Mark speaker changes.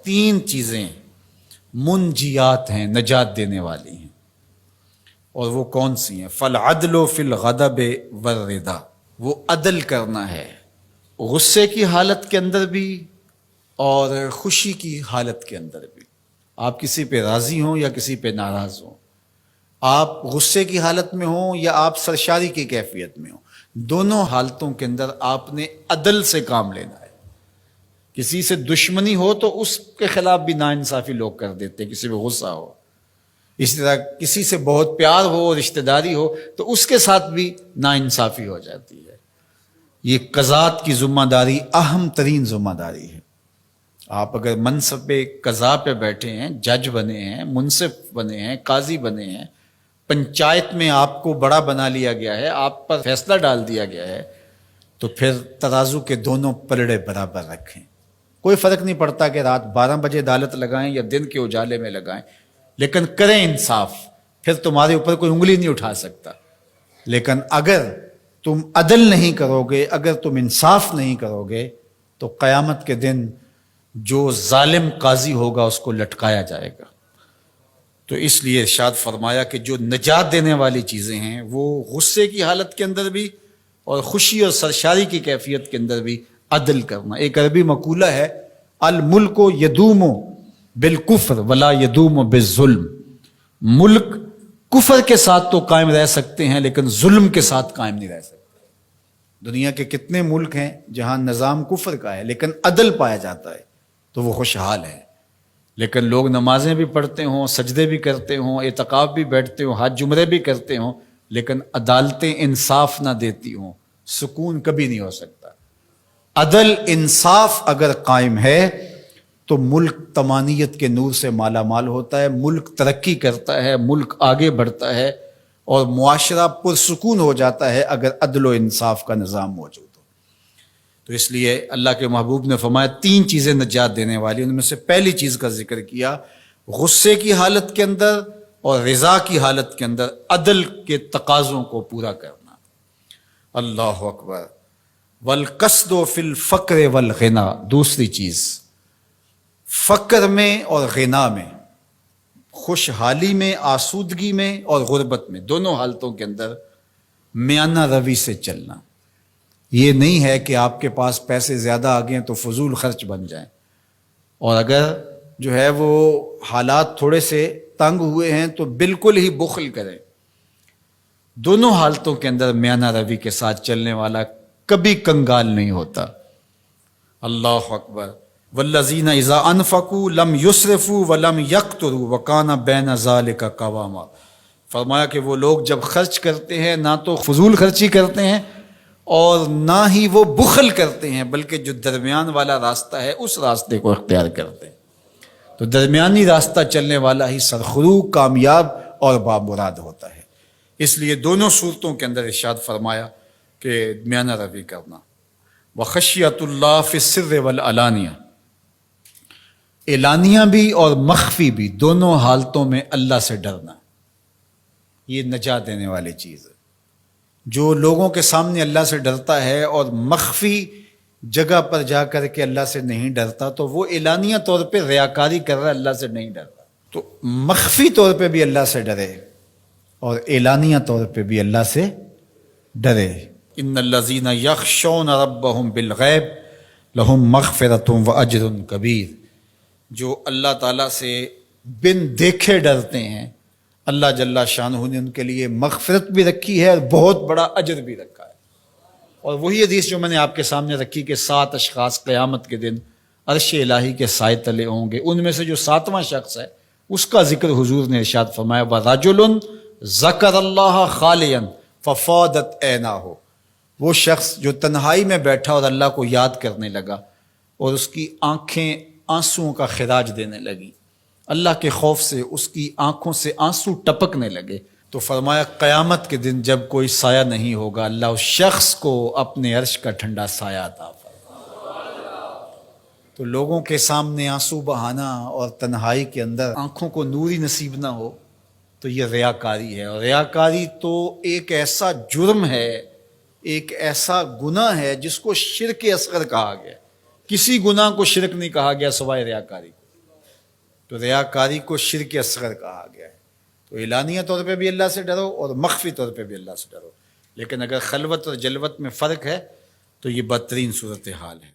Speaker 1: تین چیزیں منجیات ہیں، نجات دینے والی ہیں، اور وہ کون سی ہیں؟ فالعدل فی الغضب والرضا، وہ عدل کرنا ہے غصے کی حالت کے اندر بھی اور خوشی کی حالت کے اندر بھی۔ آپ کسی پہ راضی ہوں یا کسی پہ ناراض ہوں، آپ غصے کی حالت میں ہوں یا آپ سرشاری کی کیفیت میں ہوں، دونوں حالتوں کے اندر آپ نے عدل سے کام لینا ہے۔ کسی سے دشمنی ہو تو اس کے خلاف بھی ناانصافی لوگ کر دیتے ہیں، کسی پہ غصہ ہو۔ اسی طرح کسی سے بہت پیار ہو، رشتہ داری ہو، تو اس کے ساتھ بھی ناانصافی ہو جاتی ہے۔ یہ قضات کی ذمہ داری اہم ترین ذمہ داری ہے۔ آپ اگر منصب قضا پہ بیٹھے ہیں، جج بنے ہیں، منصف بنے ہیں، قاضی بنے ہیں، پنچایت میں آپ کو بڑا بنا لیا گیا ہے، آپ پر فیصلہ ڈال دیا گیا ہے، تو پھر ترازو کے دونوں پلڑے برابر رکھیں۔ کوئی فرق نہیں پڑتا کہ رات 12 بجے عدالت لگائیں یا دن کے اجالے میں لگائیں، لیکن کریں انصاف، پھر تمہارے اوپر کوئی انگلی نہیں اٹھا سکتا۔ لیکن اگر تم عدل نہیں کرو گے، اگر تم انصاف نہیں کرو گے، تو قیامت کے دن جو ظالم قاضی ہوگا اس کو لٹکایا جائے گا۔ تو اس لیے ارشاد فرمایا کہ جو نجات دینے والی چیزیں ہیں وہ غصے کی حالت کے اندر بھی اور خوشی اور سرشاری کی کیفیت کے اندر بھی عدل کرنا۔ ایک عربی مقولہ ہے، الملک یدوم بالکفر ولا یدوم بالظلم، ملک کفر کے ساتھ تو قائم رہ سکتے ہیں لیکن ظلم کے ساتھ قائم نہیں رہ سکتے۔ دنیا کے کتنے ملک ہیں جہاں نظام کفر کا ہے لیکن عدل پایا جاتا ہے تو وہ خوشحال ہے۔ لیکن لوگ نمازیں بھی پڑھتے ہوں، سجدے بھی کرتے ہوں، اعتکاف بھی بیٹھتے ہوں، حج جمرے بھی کرتے ہوں، لیکن عدالتیں انصاف نہ دیتی ہوں، سکون کبھی نہیں ہو سکتا۔ عدل انصاف اگر قائم ہے تو ملک طمانیت کے نور سے مالا مال ہوتا ہے، ملک ترقی کرتا ہے، ملک آگے بڑھتا ہے، اور معاشرہ پرسکون ہو جاتا ہے اگر عدل و انصاف کا نظام موجود ہو۔ تو اس لیے اللہ کے محبوب نے فرمایا 3 چیزیں نجات دینے والی، ان میں سے پہلی چیز کا ذکر کیا، غصے کی حالت کے اندر اور رضا کی حالت کے اندر عدل کے تقاضوں کو پورا کرنا۔ اللہ اکبر۔ والقصد فی الفقر والغنا، دوسری چیز فقر میں اور غنا میں، خوشحالی میں، آسودگی میں اور غربت میں، دونوں حالتوں کے اندر میانہ روی سے چلنا۔ یہ نہیں ہے کہ آپ کے پاس پیسے زیادہ آ گئے تو فضول خرچ بن جائیں، اور اگر جو ہے وہ حالات تھوڑے سے تنگ ہوئے ہیں تو بالکل ہی بخل کریں۔ دونوں حالتوں کے اندر میانہ روی کے ساتھ چلنے والا کبھی کنگال نہیں ہوتا۔ اللہ اکبر۔ والذین اذا انفقوا لم یسرفوا ولم یقتروا وکان بین ذلک قواما، فرمایا کہ وہ لوگ جب خرچ کرتے ہیں نہ تو فضول خرچی کرتے ہیں اور نہ ہی وہ بخل کرتے ہیں، بلکہ جو درمیان والا راستہ ہے اس راستے کو اختیار کرتے ہیں۔ تو درمیانی راستہ چلنے والا ہی سرخرو، کامیاب اور بامراد ہوتا ہے۔ اس لیے دونوں صورتوں کے اندر ارشاد فرمایا کہ میانہ روی کرنا۔ وخشیۃ اللہ فی السر والعلانیہ، اعلانیہ بھی اور مخفی بھی، دونوں حالتوں میں اللہ سے ڈرنا، یہ نجات دینے والی چیز ہے۔ جو لوگوں کے سامنے اللہ سے ڈرتا ہے اور مخفی جگہ پر جا کر کے اللہ سے نہیں ڈرتا تو وہ اعلانیہ طور پہ ریاکاری کر رہا ہے، اللہ سے نہیں ڈر رہا۔ تو مخفی طور پہ بھی اللہ سے ڈرے اور اعلانیہ طور پہ بھی اللہ سے ڈرے۔ ان الذین یخشون ربہم بالغیب لہم مغفرۃ واجر کبیر، جو اللہ تعالیٰ سے بن دیکھے ڈرتے ہیں، اللہ جل شانہ نے ان کے لیے مغفرت بھی رکھی ہے اور بہت بڑا اجر بھی رکھا ہے۔ اور وہی حدیث جو میں نے آپ کے سامنے رکھی کہ 7 اشخاص قیامت کے دن عرش الہی کے سائے تلے ہوں گے، ان میں سے جو 7واں شخص ہے اس کا ذکر حضور نے ارشاد فرمایا، وَرَجُلٌ ذَكَرَ اللَّهَ خَالِيًا فَفَاضَتْ عَيْنَاهُ، وہ شخص جو تنہائی میں بیٹھا اور اللہ کو یاد کرنے لگا اور اس کی آنکھیں آنسوؤں کا خراج دینے لگی، اللہ کے خوف سے اس کی آنکھوں سے آنسو ٹپکنے لگے، تو فرمایا قیامت کے دن جب کوئی سایہ نہیں ہوگا اللہ اس شخص کو اپنے عرش کا ٹھنڈا سایہ عطا فرمائے۔ تو لوگوں کے سامنے آنسو بہانا اور تنہائی کے اندر آنکھوں کو نوری نصیب نہ ہو تو یہ ریاکاری ہے، اور ریاکاری تو ایک ایسا جرم ہے، ایک ایسا گناہ ہے جس کو شرک اصغر کہا گیا۔ کسی گناہ کو شرک نہیں کہا گیا سوائے ریاکاری کو۔ تو ریاکاری کو شرک اصغر کہا گیا ہے۔ تو اعلانیہ طور پہ بھی اللہ سے ڈرو اور مخفی طور پہ بھی اللہ سے ڈرو، لیکن اگر خلوت اور جلوت میں فرق ہے تو یہ بدترین صورتحال ہے۔